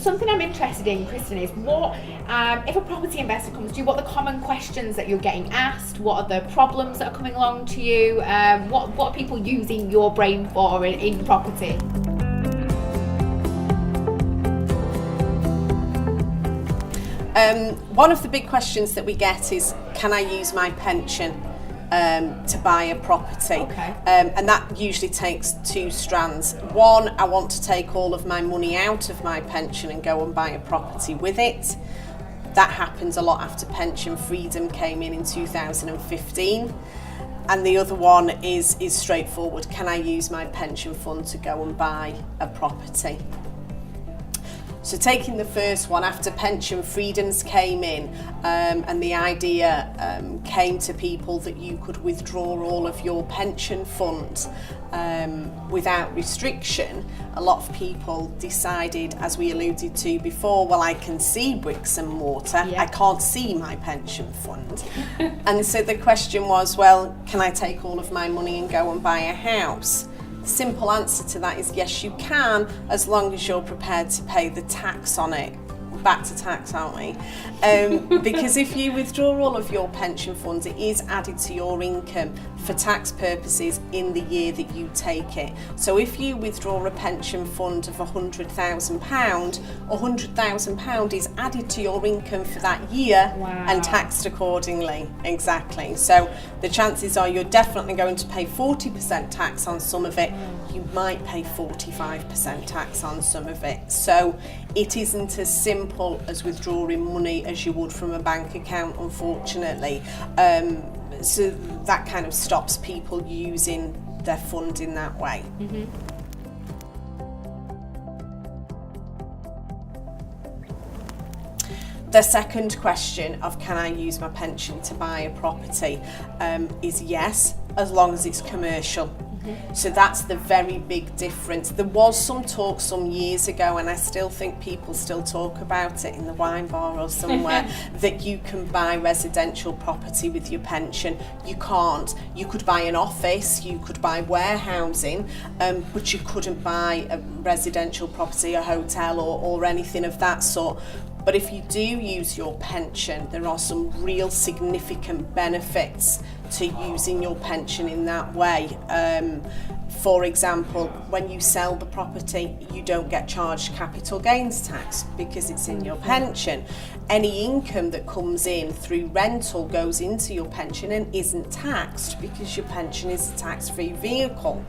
something I'm interested in, Kristen, is what, if a property investor comes to you, what are the common questions that you're getting asked? What are the problems that are coming along to you? What are people using your brain for in property? One of the big questions that we get is, can I use my pension to buy a property? Okay. And that usually takes two strands. One, I want to take all of my money out of my pension and go and buy a property with it. That happens a lot after pension freedom came in 2015. And the other one is straightforward. Can I use my pension fund to go and buy a property? So taking the first one, after pension freedoms came in and the idea came to people that you could withdraw all of your pension funds without restriction, a lot of people decided, as we alluded to before, well, I can see bricks and mortar, I can't see my pension fund. And so the question was, well, can I take all of my money and go and buy a house? The simple answer to that is yes, you can, as long as you're prepared to pay the tax on it. Back to tax, aren't we? Because if you withdraw all of your pension funds, it is added to your income for tax purposes in the year that you take it. So if you withdraw a pension fund of £100,000, £100,000 is added to your income for that year and taxed accordingly. Exactly. So the chances are you're definitely going to pay 40% tax on some of it. You might pay 45% tax on some of it. So it isn't as simple as withdrawing money as you would from a bank account, unfortunately. So that kind of stops people using their fund in that way. Mm-hmm. The second question of can I use my pension to buy a property is yes, as long as it's commercial. So that's the very big difference. There was some talk some years ago, and I still think people still talk about it in the wine bar or somewhere, that you can buy residential property with your pension. You can't. You could buy an office, you could buy warehousing, but you couldn't buy a residential property, a hotel or anything of that sort. But if you do use your pension, there are some real significant benefits to using your pension in that way. For example, when you sell the property, you don't get charged capital gains tax because it's in your pension. Any income that comes in through rental goes into your pension and isn't taxed because your pension is a tax-free vehicle.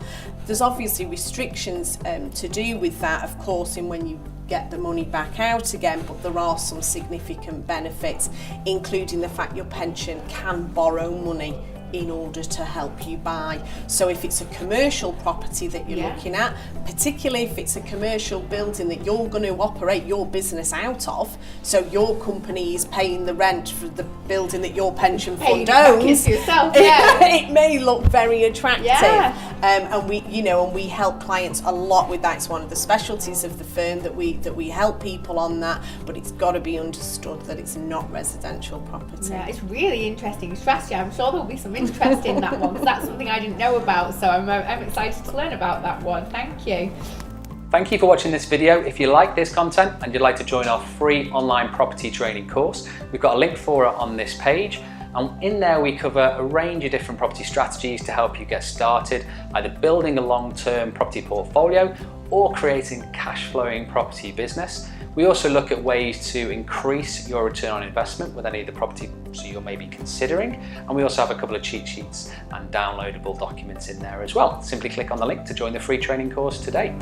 There's obviously restrictions to do with that, of course, in when you get the money back out again, but there are some significant benefits, including the fact your pension can borrow money in order to help you buy. So if it's a commercial property that you're looking at, particularly if it's a commercial building that you're going to operate your business out of, so your company is paying the rent for the building that your pension fund owns, yourself, it may look very attractive. And we help clients a lot with that. It's one of the specialties of the firm that we help people on that, but it's got to be understood that it's not residential property. Yeah, it's really interesting strategy. I'm sure there'll be some interest in that one, because that's something I didn't know about, so I'm excited to learn about that one. Thank you. Thank you for watching this video. If you like this content and you'd like to join our free online property training course, we've got a link for it on this page. And in there we cover a range of different property strategies to help you get started, either building a long-term property portfolio or creating a cash-flowing property business. We also look at ways to increase your return on investment with any of the property you're maybe considering. And we also have a couple of cheat sheets and downloadable documents in there as well. Simply click on the link to join the free training course today.